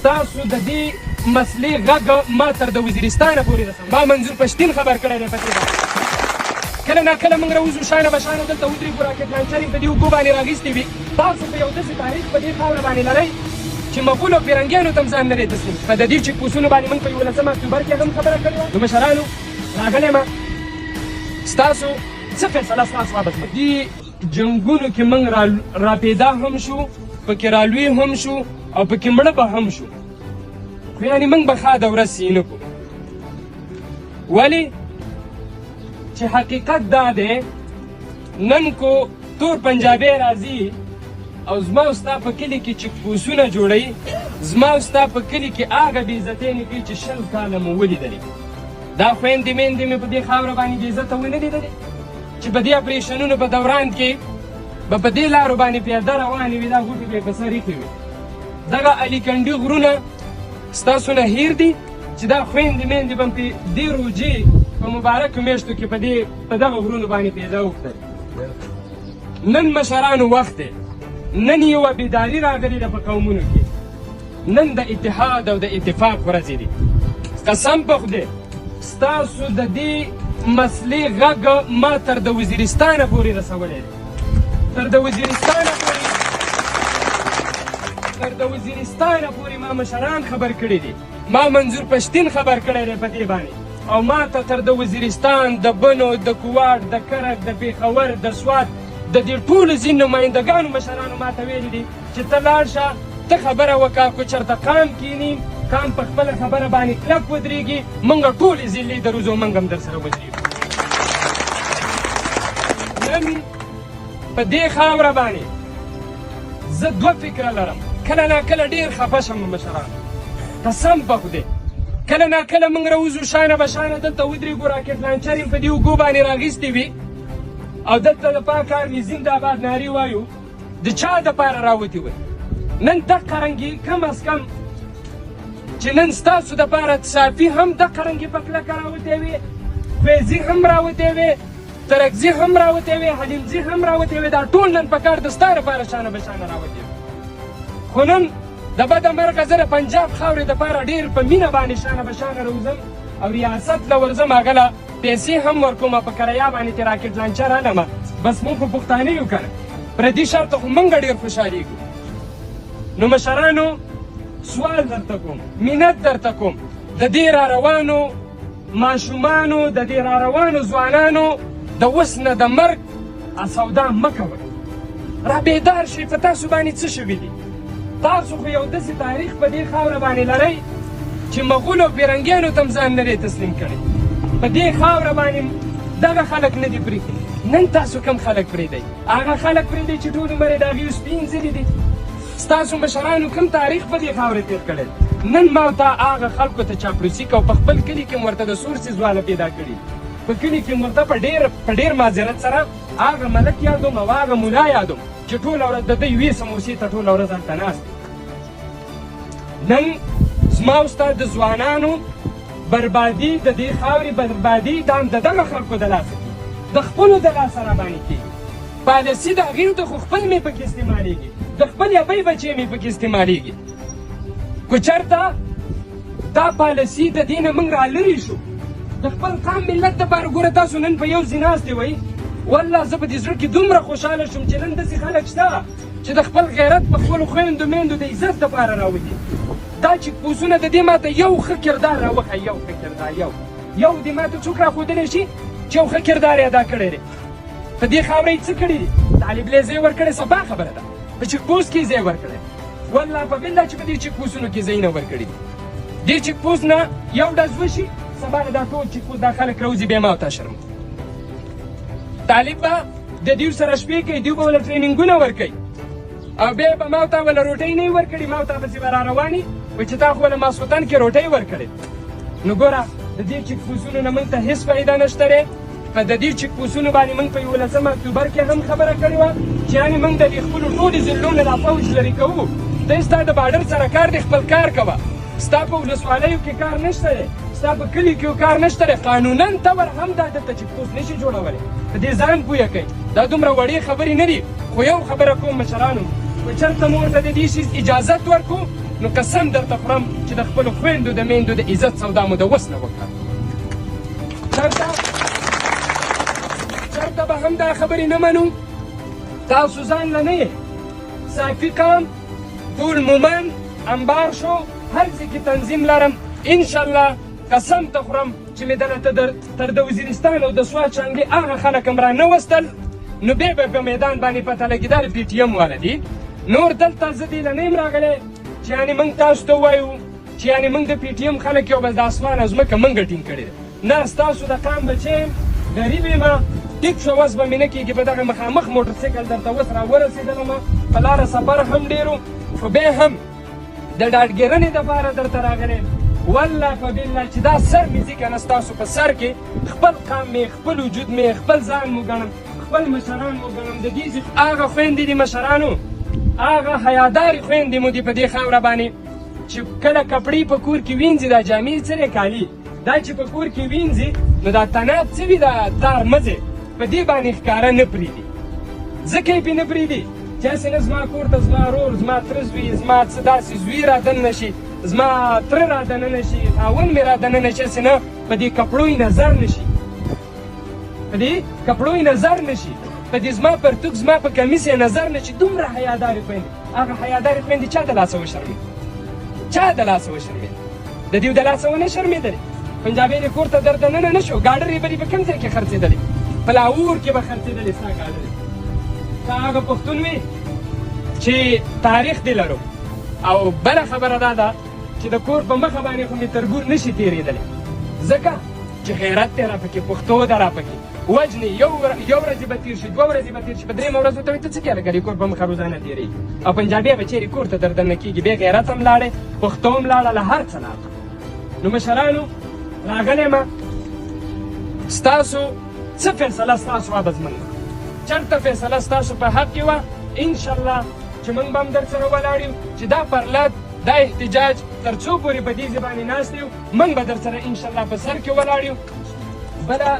ستاسو د دې مسلې غږ ما تر د وزیرستانه پورې رسوم. ما منظور پښتین خبر کړی دی په دې باندې. کله ناکله موږ راوځو شانه بشانه دلته ودرېږو راکټ لانچر یې په دې اوبو باندې راغیستې وي. تاسو په یو داسې تاریخ په دې خاوره باندې لرئ چې مغول او فرنګیانو ته هم ځان نه دی تسلیم. په د دې چیک پوسټونو باندې موږ په 11 اکتوبر کې هم خبره کړې وه. نو مشرانو راغلی یم، ستاسو څه فیصله ستاسو بابت دې جنګونو کې موږ راپیدا هم شو، پکې رالوی هم شو او پکې مړه به هم شو، خو یعنې موږ به ښه دوره سي نه کړو. ولې چې حقیقت دا دی نن کو تور پنجابی راځي او زما او ستا په کلي کې چیک پوسټونه جوړوي، زما او ستا په کلي کې هغه بې عزتۍ کوي چې 20 کاله مو ولیدلې. دا خویندې میندې مې په دې خاوره باندې بې عزته ونه لیدلې چې په دې اپریشنونو په دوران کې به په دې لارو باندې پیاده روانې وي، دا غوټې به یې په سر ایښې وي. دغه علیکنډي غرونه ستاسو نه هیر دي چې دا خویندې میندې به په دې روجې په مبارکو میاشتو کې په دغه غرونو باندې پیدا وکړل. نن مشرانو وخت دی، نن یوه بیداري راغلې ده په قومونو کې، نن د اتحاد او د اتفاق ورځې دي. قسم په خدای ستاسو د دې مسلې غږ ما تر د وزیرستانه پورې رسولی دی، تر د وزیرستانه پورې ما مشران خبر کړي دي، ما منظور پښتین خبر کړی دی په دې باندې، او ما ته تر د وزیرستان د بنو د کوواټ د کرک د پېښور د سوات د دې ټولو ځینې نمایندګانو مشرانو ما ته ویلي دي چې ته لاړ شه، ته خبره وکړه، که چېرته قام کیني قام په خپله خبره باندې کلک ودرېږي، موږ ټولې ضلعې دروځو، موږ هم در سره ودرېږو. نن په دې خاوره باندې زه 2 فکره لرم، کله ناکله ډېر خفه شم مشرانو، قسم په خدای کله ناکله موږ راوځو شانه بشانه دلته ودرېږو، راکټ لانچر یې په دې اوږو باندې راغیستې وي او دلته د پاک آرمي زنده‌باد نارې وایو، د چا دپاره راوتې وي؟ نن دقه رنګې کم از کم چې نن ستاسو دپاره صافي هم دقه رنګې په کلکه راوتې وي، فیضي هم راوتې وي، ترکزي هم راوتې وي، حلیمزي هم راوتې وي، دا ټول نن په کار د ستا دپاره شانه بشانه راوتې وي. خو نن د بده مرغه زه د پنجاب خاورې دپاره ډېر په مینه باندې شانه بشانه راوځم او ریاست له ورځم، هغه له پیسې هم ورکوم، په کرایه باندې ترې راکټ لانچر علمه، بس موږ خو پښتانه یو که نه، پردي شرطه خو موږ ډېر خوشحالېږو. نو مشرانو سوال درته کوم، منت درته کوم، د دې راروانو ماشومانو، د دې راروانو ځوانانو د اوس نه د مرګ سودا مه کوئ، را بیدار شئ، په تاسو باندې څه شوي دي؟ تاسو خو یو داسې تاریخ په دې خاوره باندې لرئ چې مغول او فرنګیانو ته هم ځان نه دی تسلیم کړی. په دې خاوره باندې دغه خلک نه دي پرېښي. نن تاسو کم خلک پرېږدئ؟ هغه خلک پرېږدئ چې ټول عمر یې د هغې سپین ځلي دي. ستاسو مشرانو کوم تاریخ په دې خاوره تېر کړی؟ نن ما ته هغه خلکو ته چاپلوسي کو، په خپل کلي کې ورته د سورسې ځوانه پیدا کړي، په کلي کې ورته په ډېر معذرت سره هغه ملک یادوم او هغه ملا یادوم چې ټوله ورځ د ده یوې سموسې ته ټوله ورځ هلته ناست دي. نن زما او ستا د ځوانانو بربادي، د دې خاورې بربادي دا هم د دغه خلکو د لاسه کېږي، د خپلو د لاسه راباندې کېږي. پالسي د هغې د خو خپل مې پکې استعمالېږي، د خپل ابۍ بچې مې پکې استعمالېږي. که چېرته دا پالسي د دې نه موږ رالرې شو، د خپل قام ملت دپاره ګوره تاسو نن په یو ځای ناستې وئ، والله زه په دې زړه کې دومره خوشحاله شوم چې نن داسې خلک شته چې د خپل غیرت په خپلو خویندو میندو د عزت دپاره راوځي. دا چې پوسونه د دې ماته یو ښه کردار راوښی، یو ښه کردار، یو دې ماته څوک راښودلی شي چې یو ښه کردار یې ادا کړی دی؟ په دې خاوره یې څه کړي دي؟ طالب له ځای ورکړی، سبا خبره ده، په چیک پوسټ کې ځای ورکړی، والله په بالله چې په دې چیک پوسټونو کې ځایونه ورکړي دي. دې چیک پوسټ نه یو ډز وشي، سبا دا ټول چیک پوسټ دا خلک راوځي، بیا ما او تا شرم. طالب به د دوی سره شپې کوي، دوی به ورله ټرېننګونه ورکوي او بیا به ما او تا ورله روټۍ نه وي ورکړي، ما او تا پسې به را رواني وایي چې تا خو له ماسخوتن کې روټۍ ورکړې. نو ګوره د دې چیک پوسټونو نه موږ ته هېڅ فایده نشته دی. په د دې چیک پوسټونو باندې موږ په 11 اکتوبر کې هم خبره کړې وه چې یعنې موږ د دې خپلو ټولو ضلعو نه دا فوج لرې کوو. ته ستا د باډر سره کار دی، خپل کار کوه، ستا په ولسوالیو کې کار نشته دی، ستا په کلي کې کار نشته دی، قانونا ته ور هم دا دلته چیک پوسټ نشي جوړولی. په دې ځان پویه کوئ، دا دومره وړې خبرې نه دي. خو یو خبره کوم مشرانو، که چېرته مو ورته د دې شي اجازت ورکړو نو قسم درته خورم چې د خپلو خویندو د میندو د عزت سودا مو د وس نه وکړه. چېرته به هم دا خبرې نه منو. تاسو ځان له نه یې صافي قام ټول مومن انبار شو، هر ځای کې تنظیم لرم. انشاءالله قسم ته خورم چې مې دلته تر د وزیرستان او د سوات چانګې هغه خلک هم را نه وستل، نو بیا به په میدان باندې پته لګي دا د پي ټي ایم والا دي. نور دلته زه دې له نه یم راغلی چې یعنې موږ تاسو ته ووایو چې یعنې موږ د پي ټي ایم خلک یو بل د اسمان او ځمکه موږ ټینګ کړې ده. نه، ستاسو د قام بچی یم، غریب یم، ټیک شو وس به مې نه کېږي. په دغه مخامخ موټرسایکل درته اوس راورسېدلم، په لاره سفر هم ډېر و، خو بیا هم د ډاډګیرنې دپاره درته راغلی یم. والله په بالله چې دا سر مې ځي که نه ستاسو په سر کې خپل قام مې، خپل وجود مې، خپل ځان مو ګڼم، خپل مشران مو ګڼم. د دې هغه خویندې دي مشرانو، هغه حیادارې خویندې مو دي په دې خاوره باندې چې کله کپړې په کور کې وینځي، دا جامې څه دی کالي، دا چې په کور کې وینځي نو دا تناب څه وي، دا تار مزې په دې باندې ښکاره نه پرېږدي. ځکه یې پرې نه پرېږدي چې هسې نه زما کور ته زما رور، زما تره زوی، زما څه داسې زوی را دننه شي، زما تره را دننه شي، خاوند مې را دننه شي، هسې نه په دې کپړو یې نظر نه شي، په دې کپړو یې نظر نه شي، په دې زما پرتوګ، زما په کمیس یې نظر نه شي. دومره حیادارې خویندې، هغه حیادارې خویندې چا د لاسه وشرمېد؟ چا د لاسه وشرمېد؟ د دې د لاسه ونه شرمېدلې. پنجابی دې کور ته در دننه نه شو، ګاډرې به دې په کوم ځای کې خرڅېدلې؟ په لاهور کې به خرڅېدلې ستا ګاډرې. ته هغه پښتون وې چې تاریخ دې لرو. او بله خبره دا ده چې د کور په مخه باندې خو مې تربور نه شي تېرېدلی، ځکه چې غیرت دی را پکې، پښتو ده را پکې. وجنې یو ورځې به تېر شي، دوه ورځې به تېر شي، په درېیمه ورځ ورته وایي ته څه کیله کوې، کور په مخه روزانه تېرېږي. او پنجابی به چېرې کور ته در دننه کېږي، بیا غیرت هم لاړې، پښتو هم لاړه، له هر څه لاړه. نو مشرانو راغلی یم، ستاسو څه فیصله ستاسو وه به زموږ نه، چېرته فیصله ستاسو په حق کې وه، انشاءالله چې موږ به هم در سره ولاړ یو، چې دا پرلت، دا احتجاج تر څو پورې په دې ځای باندې ناست یو، موږ به در سره انشاءالله په سر کې ولاړ یو. بله